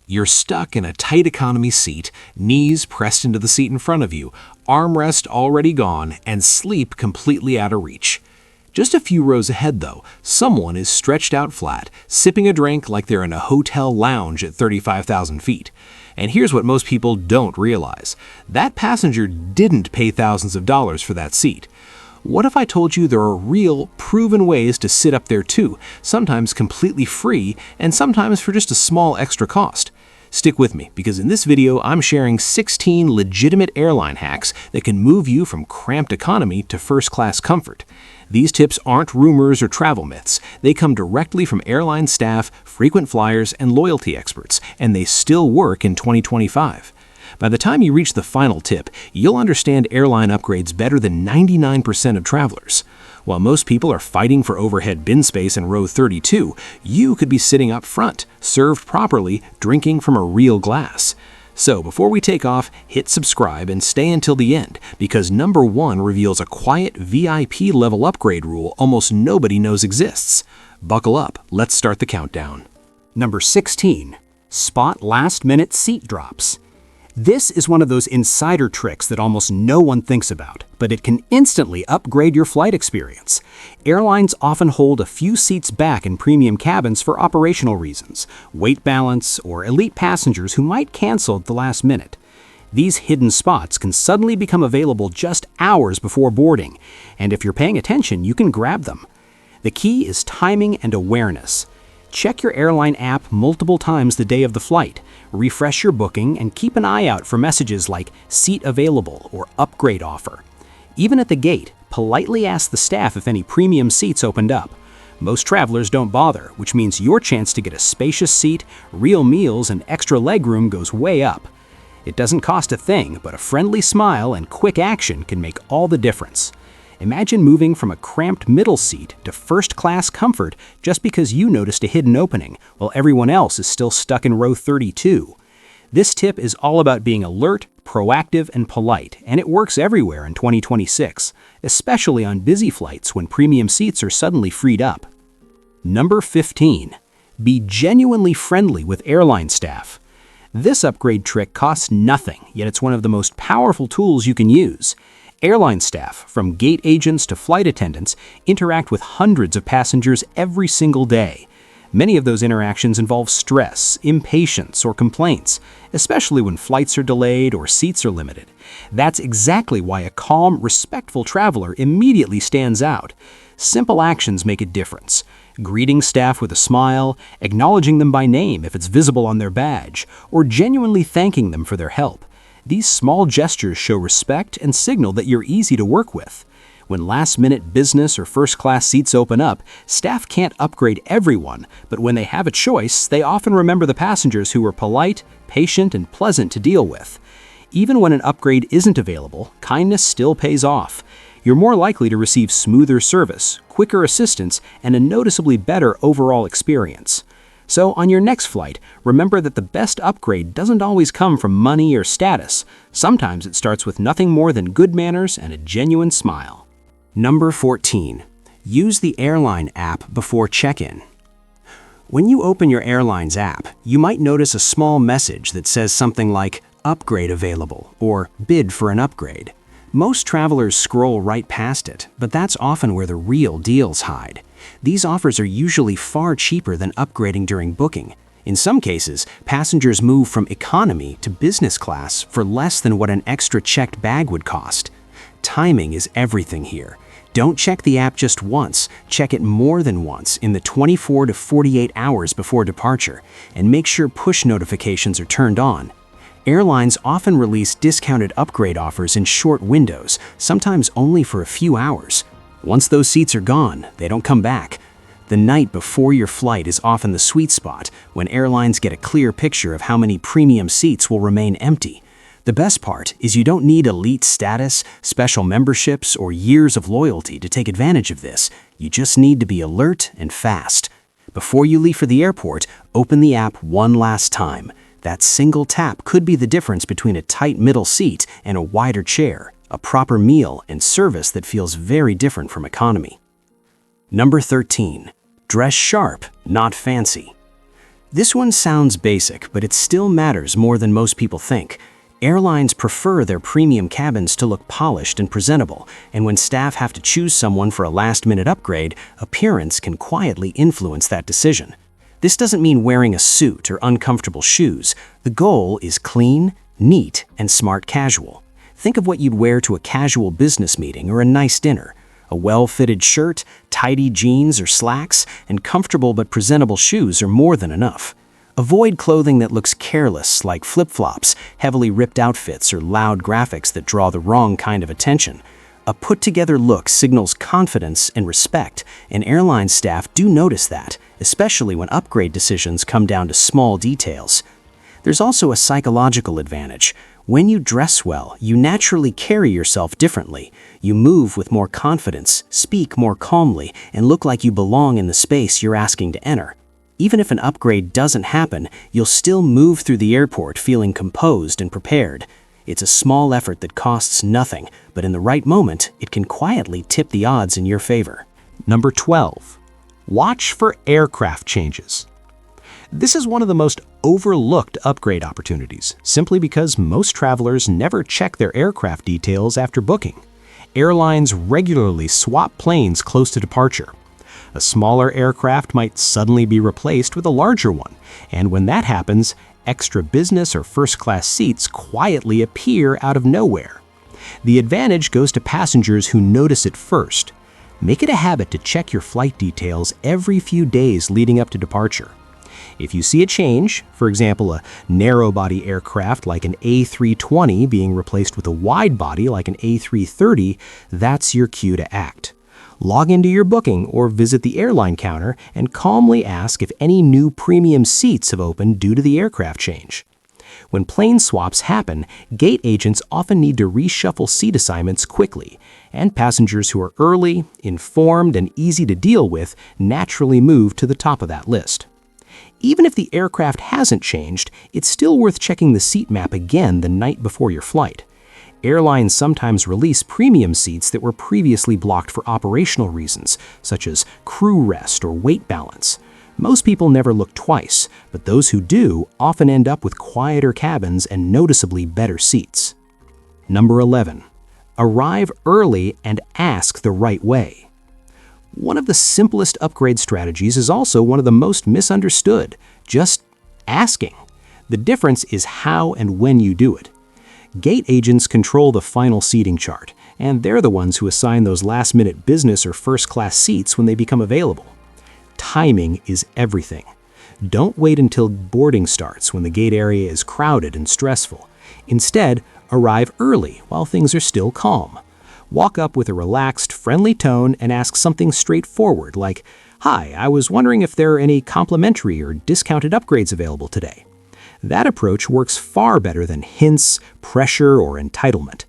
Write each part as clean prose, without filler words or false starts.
You're stuck in a tight economy seat, knees pressed into the seat in front of you, armrest already gone, and sleep completely out of reach. Just a few rows ahead, though, someone is stretched out flat, sipping a drink like they're in a hotel lounge at 35,000 feet. And here's what most people don't realize. That passenger didn't pay thousands of dollars for that seat. What if I told you there are real, proven ways to sit up there too, sometimes completely free and sometimes for just a small extra cost? Stick with me, because in this video I'm sharing 16 legitimate airline hacks that can move you from cramped economy to first-class comfort. These tips aren't rumors or travel myths. They come directly from airline staff, frequent flyers, and loyalty experts, and they still work in 2025. By the time you reach the final tip, you'll understand airline upgrades better than 99% of travelers. While most people are fighting for overhead bin space in row 32, you could be sitting up front, served properly, drinking from a real glass. So before we take off, hit subscribe and stay until the end, because number 1 reveals a quiet VIP level upgrade rule almost nobody knows exists. Buckle up, let's start the countdown. Number 16. Spot last-minute seat drops. This is one of those insider tricks that almost no one thinks about, but it can instantly upgrade your flight experience. Airlines often hold a few seats back in premium cabins for operational reasons, weight balance, or elite passengers who might cancel at the last minute. These hidden spots can suddenly become available just hours before boarding, and if you're paying attention, you can grab them. The key is timing and awareness. Check your airline app multiple times the day of the flight. Refresh your booking and keep an eye out for messages like seat available or upgrade offer. Even at the gate, politely ask the staff if any premium seats opened up. Most travelers don't bother, which means your chance to get a spacious seat, real meals, and extra legroom goes way up. It doesn't cost a thing, but a friendly smile and quick action can make all the difference. Imagine moving from a cramped middle seat to first-class comfort just because you noticed a hidden opening, while everyone else is still stuck in row 32. This tip is all about being alert, proactive, and polite, and it works everywhere in 2026, especially on busy flights when premium seats are suddenly freed up. Number 15. Be genuinely friendly with airline staff. This upgrade trick costs nothing, yet it's one of the most powerful tools you can use. Airline staff, from gate agents to flight attendants, interact with hundreds of passengers every single day. Many of those interactions involve stress, impatience, or complaints, especially when flights are delayed or seats are limited. That's exactly why a calm, respectful traveler immediately stands out. Simple actions make a difference. Greeting staff with a smile, acknowledging them by name if it's visible on their badge, or genuinely thanking them for their help. These small gestures show respect and signal that you're easy to work with. When last-minute business or first-class seats open up, staff can't upgrade everyone, but when they have a choice, they often remember the passengers who were polite, patient, and pleasant to deal with. Even when an upgrade isn't available, kindness still pays off. You're more likely to receive smoother service, quicker assistance, and a noticeably better overall experience. So on your next flight, remember that the best upgrade doesn't always come from money or status. Sometimes it starts with nothing more than good manners and a genuine smile. Number 14. Use the airline app before check-in. When you open your airline's app, you might notice a small message that says something like "Upgrade available" or "Bid for an upgrade." Most travelers scroll right past it, but that's often where the real deals hide. These offers are usually far cheaper than upgrading during booking. In some cases, passengers move from economy to business class for less than what an extra checked bag would cost. Timing is everything here. Don't check the app just once, check it more than once in the 24 to 48 hours before departure, and make sure push notifications are turned on. Airlines often release discounted upgrade offers in short windows, sometimes only for a few hours. Once those seats are gone, they don't come back. The night before your flight is often the sweet spot, when airlines get a clear picture of how many premium seats will remain empty. The best part is you don't need elite status, special memberships, or years of loyalty to take advantage of this. You just need to be alert and fast. Before you leave for the airport, open the app one last time. That single tap could be the difference between a tight middle seat and a wider chair, a proper meal, and service that feels very different from economy. Number 13. Dress sharp, not fancy. This one sounds basic, but it still matters more than most people think. Airlines prefer their premium cabins to look polished and presentable, and when staff have to choose someone for a last-minute upgrade, appearance can quietly influence that decision. This doesn't mean wearing a suit or uncomfortable shoes. The goal is clean, neat, and smart casual. Think of what you'd wear to a casual business meeting or a nice dinner. A well-fitted shirt, tidy jeans or slacks, and comfortable but presentable shoes are more than enough. Avoid clothing that looks careless, like flip-flops, heavily ripped outfits, or loud graphics that draw the wrong kind of attention. A put-together look signals confidence and respect, and airline staff do notice that, especially when upgrade decisions come down to small details. There's also a psychological advantage. When you dress well, you naturally carry yourself differently. You move with more confidence, speak more calmly, and look like you belong in the space you're asking to enter. Even if an upgrade doesn't happen, you'll still move through the airport feeling composed and prepared. It's a small effort that costs nothing, but in the right moment, it can quietly tip the odds in your favor. Number 12. Watch for aircraft changes. This is one of the most overlooked upgrade opportunities, simply because most travelers never check their aircraft details after booking. Airlines regularly swap planes close to departure. A smaller aircraft might suddenly be replaced with a larger one, and when that happens, extra business or first-class seats quietly appear out of nowhere. The advantage goes to passengers who notice it first. Make it a habit to check your flight details every few days leading up to departure. If you see a change, for example, a narrow-body aircraft like an A320 being replaced with a wide-body like an A330, that's your cue to act. Log into your booking or visit the airline counter and calmly ask if any new premium seats have opened due to the aircraft change. When plane swaps happen, gate agents often need to reshuffle seat assignments quickly, and passengers who are early, informed, and easy to deal with naturally move to the top of that list. Even if the aircraft hasn't changed, it's still worth checking the seat map again the night before your flight. Airlines sometimes release premium seats that were previously blocked for operational reasons, such as crew rest or weight balance. Most people never look twice, but those who do often end up with quieter cabins and noticeably better seats. Number 11. Arrive early and ask the right way. One of the simplest upgrade strategies is also one of the most misunderstood, just asking. The difference is how and when you do it. Gate agents control the final seating chart, and they're the ones who assign those last-minute business or first-class seats when they become available. Timing is everything. Don't wait until boarding starts when the gate area is crowded and stressful. Instead, arrive early while things are still calm. Walk up with a relaxed, friendly tone and ask something straightforward like, "Hi, I was wondering if there are any complimentary or discounted upgrades available today." That approach works far better than hints, pressure, or entitlement.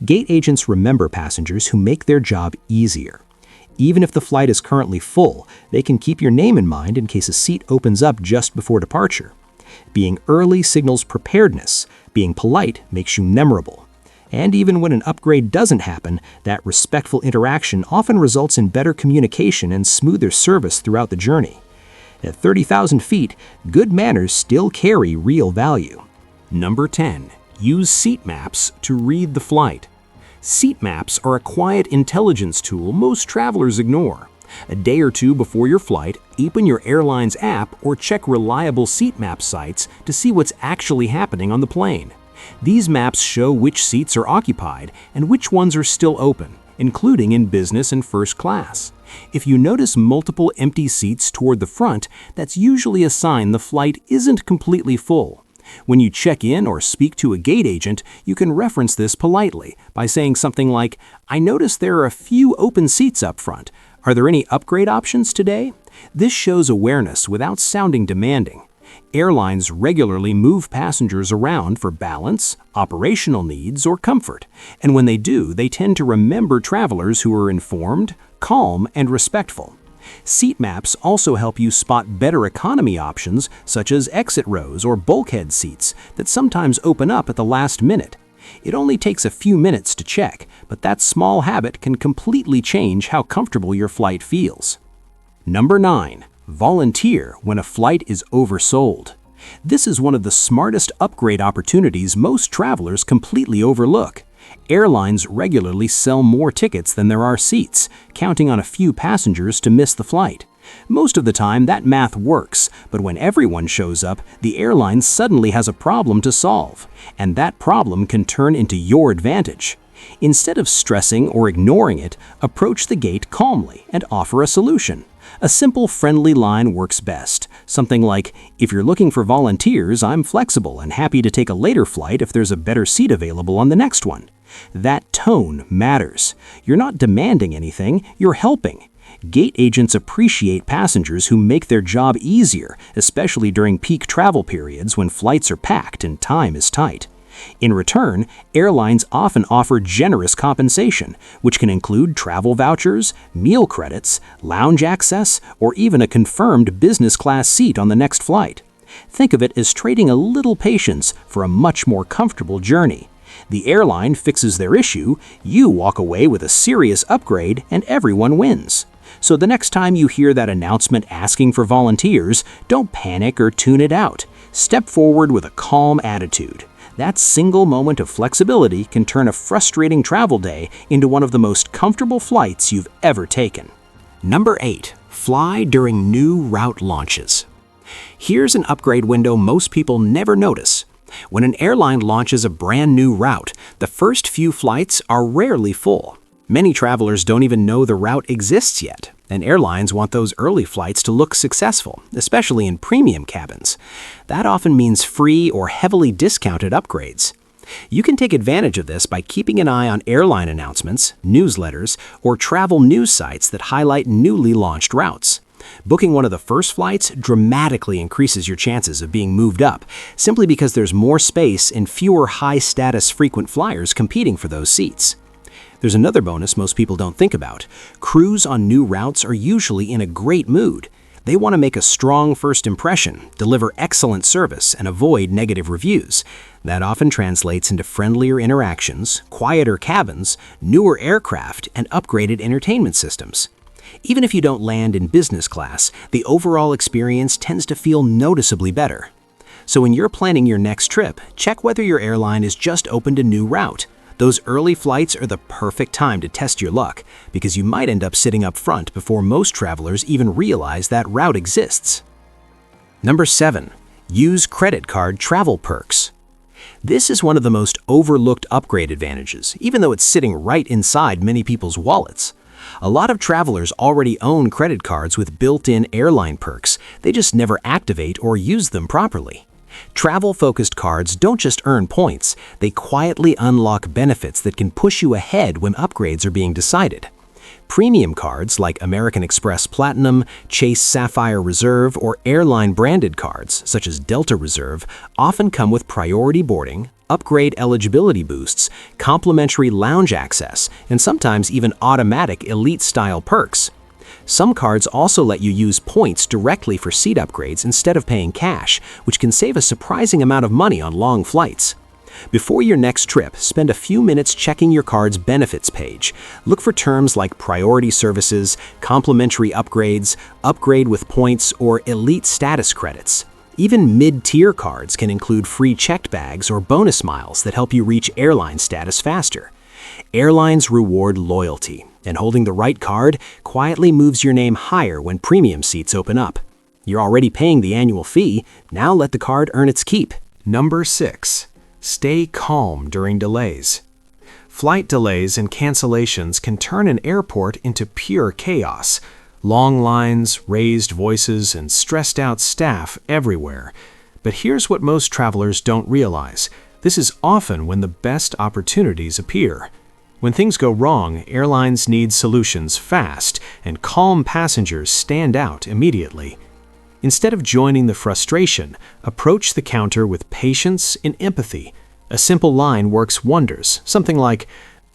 Gate agents remember passengers who make their job easier. Even if the flight is currently full, they can keep your name in mind in case a seat opens up just before departure. Being early signals preparedness. Being polite makes you memorable. And even when an upgrade doesn't happen, that respectful interaction often results in better communication and smoother service throughout the journey. At 30,000 feet, good manners still carry real value. Number 10. Use seat maps to read the flight. Seat maps are a quiet intelligence tool most travelers ignore. A day or two before your flight, open your airline's app or check reliable seat map sites to see what's actually happening on the plane. These maps show which seats are occupied and which ones are still open, including in business and first class. If you notice multiple empty seats toward the front, that's usually a sign the flight isn't completely full. When you check in or speak to a gate agent, you can reference this politely by saying something like, "I noticed there are a few open seats up front. Are there any upgrade options today?" This shows awareness without sounding demanding. Airlines regularly move passengers around for balance, operational needs, or comfort, and when they do, they tend to remember travelers who are informed, calm, and respectful. Seat maps also help you spot better economy options such as exit rows or bulkhead seats that sometimes open up at the last minute. It only takes a few minutes to check, but that small habit can completely change how comfortable your flight feels. Number 9. Volunteer when a flight is oversold. This is one of the smartest upgrade opportunities most travelers completely overlook. Airlines regularly sell more tickets than there are seats, counting on a few passengers to miss the flight. Most of the time, that math works, but when everyone shows up, the airline suddenly has a problem to solve, and that problem can turn into your advantage. Instead of stressing or ignoring it, approach the gate calmly and offer a solution. A simple, friendly line works best. Something like, "If you're looking for volunteers, I'm flexible and happy to take a later flight if there's a better seat available on the next one." That tone matters. You're not demanding anything, you're helping. Gate agents appreciate passengers who make their job easier, especially during peak travel periods when flights are packed and time is tight. In return, airlines often offer generous compensation, which can include travel vouchers, meal credits, lounge access, or even a confirmed business class seat on the next flight. Think of it as trading a little patience for a much more comfortable journey. The airline fixes their issue, you walk away with a serious upgrade, and everyone wins. So the next time you hear that announcement asking for volunteers, don't panic or tune it out. Step forward with a calm attitude. That single moment of flexibility can turn a frustrating travel day into one of the most comfortable flights you've ever taken. Number 8. Fly during new route launches. Here's an upgrade window most people never notice. When an airline launches a brand new route, the first few flights are rarely full. Many travelers don't even know the route exists yet, and airlines want those early flights to look successful, especially in premium cabins. That often means free or heavily discounted upgrades. You can take advantage of this by keeping an eye on airline announcements, newsletters, or travel news sites that highlight newly launched routes. Booking one of the first flights dramatically increases your chances of being moved up, simply because there's more space and fewer high-status frequent flyers competing for those seats. There's another bonus most people don't think about. Crews on new routes are usually in a great mood. They want to make a strong first impression, deliver excellent service, and avoid negative reviews. That often translates into friendlier interactions, quieter cabins, newer aircraft, and upgraded entertainment systems. Even if you don't land in business class, the overall experience tends to feel noticeably better. So when you're planning your next trip, check whether your airline is just opened a new route. Those early flights are the perfect time to test your luck, because you might end up sitting up front before most travelers even realize that route exists. Number 7. Use credit card travel perks. This is one of the most overlooked upgrade advantages, even though it's sitting right inside many people's wallets. A lot of travelers already own credit cards with built-in airline perks. They just never activate or use them properly. Travel-focused cards don't just earn points, they quietly unlock benefits that can push you ahead when upgrades are being decided. Premium cards like American Express Platinum, Chase Sapphire Reserve, or airline-branded cards such as Delta Reserve often come with priority boarding, upgrade eligibility boosts, complimentary lounge access, and sometimes even automatic elite-style perks. Some cards also let you use points directly for seat upgrades instead of paying cash, which can save a surprising amount of money on long flights. Before your next trip, spend a few minutes checking your card's benefits page. Look for terms like priority services, complimentary upgrades, upgrade with points, or elite status credits. Even mid-tier cards can include free checked bags or bonus miles that help you reach airline status faster. Airlines reward loyalty, and holding the right card quietly moves your name higher when premium seats open up. You're already paying the annual fee, now let the card earn its keep. Number 6. Stay calm during delays. Flight delays and cancellations can turn an airport into pure chaos. Long lines, raised voices, and stressed-out staff everywhere. But here's what most travelers don't realize. This is often when the best opportunities appear. When things go wrong, airlines need solutions fast, and calm passengers stand out immediately. Instead of joining the frustration, approach the counter with patience and empathy. A simple line works wonders, something like,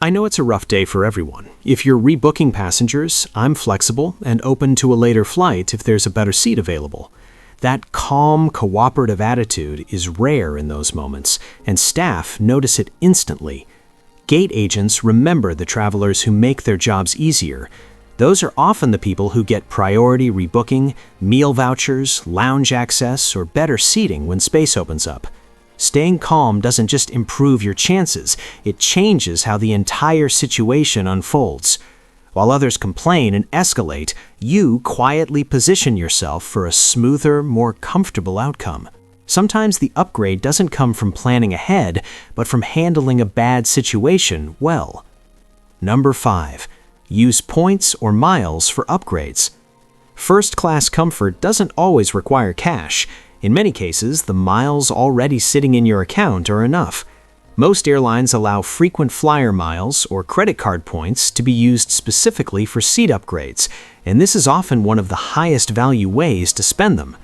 "I know it's a rough day for everyone. If you're rebooking passengers, I'm flexible and open to a later flight if there's a better seat available." That calm, cooperative attitude is rare in those moments, and staff notice it instantly. Gate agents remember the travelers who make their jobs easier. Those are often the people who get priority rebooking, meal vouchers, lounge access, or better seating when space opens up. Staying calm doesn't just improve your chances, it changes how the entire situation unfolds. While others complain and escalate, you quietly position yourself for a smoother, more comfortable outcome. Sometimes the upgrade doesn't come from planning ahead, but from handling a bad situation well. Number 5. Use points or miles for upgrades. First-class comfort doesn't always require cash. In many cases, the miles already sitting in your account are enough. Most airlines allow frequent flyer miles or credit card points to be used specifically for seat upgrades, and this is often one of the highest value ways to spend them.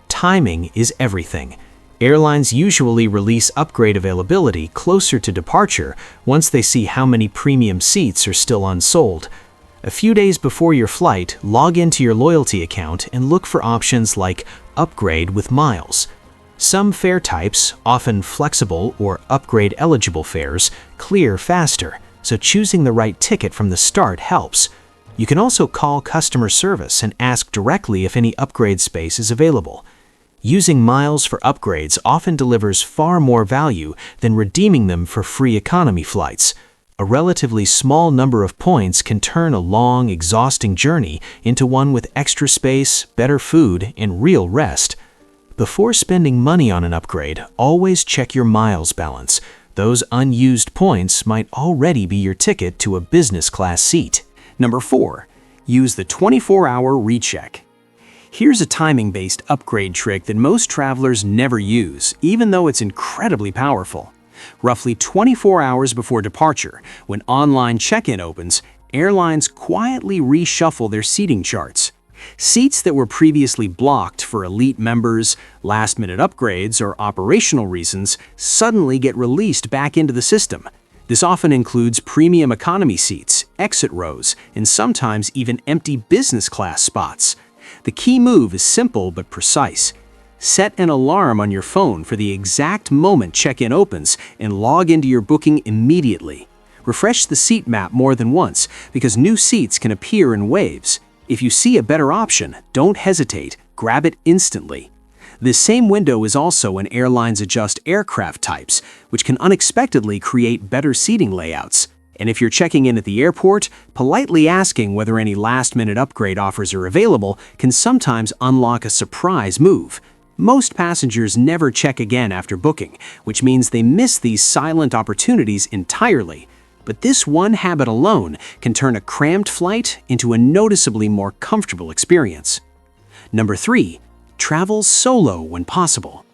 Timing is everything. Airlines usually release upgrade availability closer to departure once they see how many premium seats are still unsold. A few days before your flight, log into your loyalty account and look for options like Upgrade with Miles. Some fare types, often flexible or upgrade-eligible fares, clear faster, so choosing the right ticket from the start helps. You can also call customer service and ask directly if any upgrade space is available. Using miles for upgrades often delivers far more value than redeeming them for free economy flights. A relatively small number of points can turn a long, exhausting journey into one with extra space, better food, and real rest. Before spending money on an upgrade, always check your miles balance. Those unused points might already be your ticket to a business class seat. Number 4. Use the 24-hour recheck. Here's a timing-based upgrade trick that most travelers never use, even though it's incredibly powerful. Roughly 24 hours before departure, when online check-in opens, airlines quietly reshuffle their seating charts. Seats that were previously blocked for elite members, last-minute upgrades, or operational reasons suddenly get released back into the system. This often includes premium economy seats, exit rows, and sometimes even empty business class spots. The key move is simple but precise. Set an alarm on your phone for the exact moment check-in opens and log into your booking immediately. Refresh the seat map more than once because new seats can appear in waves. If you see a better option, don't hesitate, grab it instantly. This same window is also when airlines adjust aircraft types, which can unexpectedly create better seating layouts. And if you're checking in at the airport, politely asking whether any last-minute upgrade offers are available can sometimes unlock a surprise move. Most passengers never check again after booking, which means they miss these silent opportunities entirely. But this one habit alone can turn a cramped flight into a noticeably more comfortable experience. Number 3. Travel solo when possible.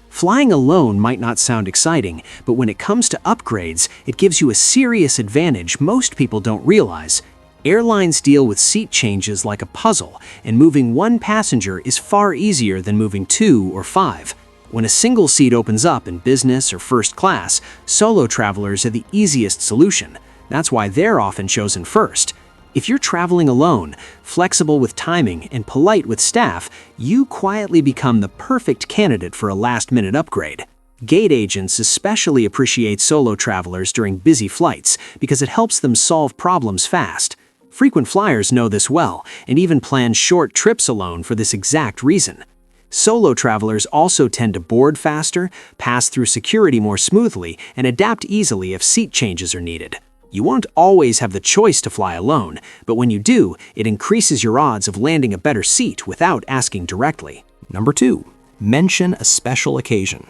Flying alone might not sound exciting, but when it comes to upgrades, it gives you a serious advantage most people don't realize. Airlines deal with seat changes like a puzzle, and moving one passenger is far easier than moving 2 or 5. When a single seat opens up in business or first class, solo travelers are the easiest solution. That's why they're often chosen first. If you're traveling alone, flexible with timing, and polite with staff, you quietly become the perfect candidate for a last-minute upgrade. Gate agents especially appreciate solo travelers during busy flights because it helps them solve problems fast. Frequent flyers know this well and even plan short trips alone for this exact reason. Solo travelers also tend to board faster, pass through security more smoothly, and adapt easily if seat changes are needed. You won't always have the choice to fly alone, but when you do, it increases your odds of landing a better seat without asking directly. Number 2. Mention a special occasion.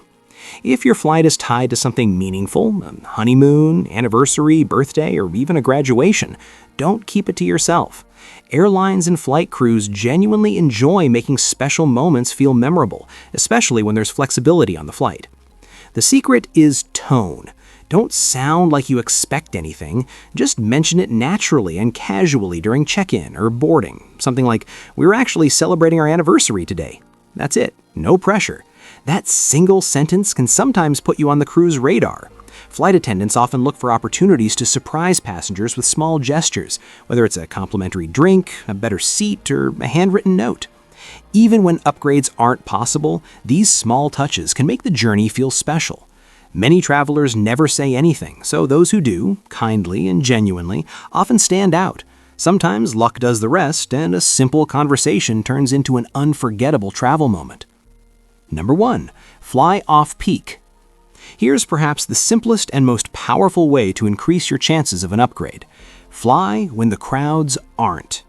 If your flight is tied to something meaningful, a honeymoon, anniversary, birthday, or even a graduation, don't keep it to yourself. Airlines and flight crews genuinely enjoy making special moments feel memorable, especially when there's flexibility on the flight. The secret is tone. Don't sound like you expect anything, just mention it naturally and casually during check-in or boarding. Something like, "We're actually celebrating our anniversary today." That's it, no pressure. That single sentence can sometimes put you on the crew's radar. Flight attendants often look for opportunities to surprise passengers with small gestures, whether it's a complimentary drink, a better seat, or a handwritten note. Even when upgrades aren't possible, these small touches can make the journey feel special. Many travelers never say anything, so those who do, kindly and genuinely, often stand out. Sometimes luck does the rest, and a simple conversation turns into an unforgettable travel moment. Number 1. Fly off-peak. Here's perhaps the simplest and most powerful way to increase your chances of an upgrade. Fly when the crowds aren't.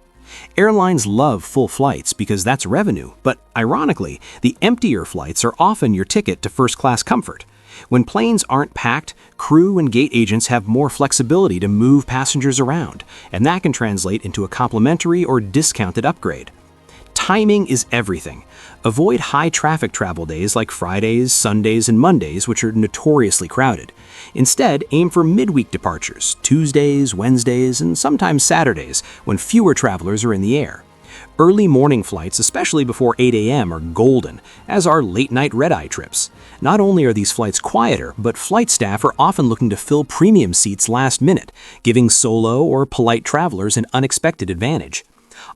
Airlines love full flights because that's revenue, but ironically, the emptier flights are often your ticket to first-class comfort. When planes aren't packed, crew and gate agents have more flexibility to move passengers around, and that can translate into a complimentary or discounted upgrade. Timing is everything. Avoid high-traffic travel days like Fridays, Sundays, and Mondays, which are notoriously crowded. Instead, aim for midweek departures, Tuesdays, Wednesdays, and sometimes Saturdays, when fewer travelers are in the air. Early morning flights, especially before 8 a.m., are golden, as are late-night red-eye trips. Not only are these flights quieter, but flight staff are often looking to fill premium seats last minute, giving solo or polite travelers an unexpected advantage.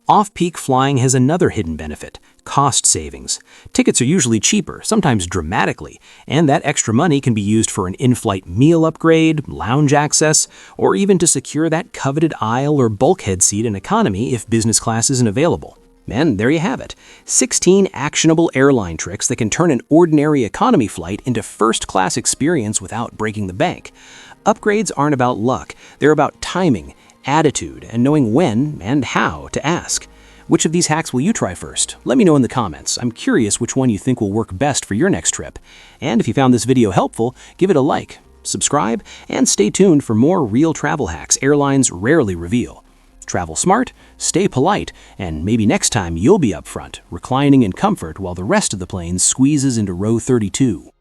Off-peak flying has another hidden benefit: cost savings. Tickets are usually cheaper, sometimes dramatically, and that extra money can be used for an in-flight meal upgrade, lounge access, or even to secure that coveted aisle or bulkhead seat in economy if business class isn't available. And there you have it, 16 actionable airline tricks that can turn an ordinary economy flight into first-class experience without breaking the bank. Upgrades aren't about luck, they're about timing, attitude, and knowing when and how to ask. Which of these hacks will you try first? Let me know in the comments. I'm curious which one you think will work best for your next trip. And if you found this video helpful, give it a like, subscribe, and stay tuned for more real travel hacks airlines rarely reveal. Travel smart, stay polite, and maybe next time you'll be up front, reclining in comfort while the rest of the plane squeezes into row 32.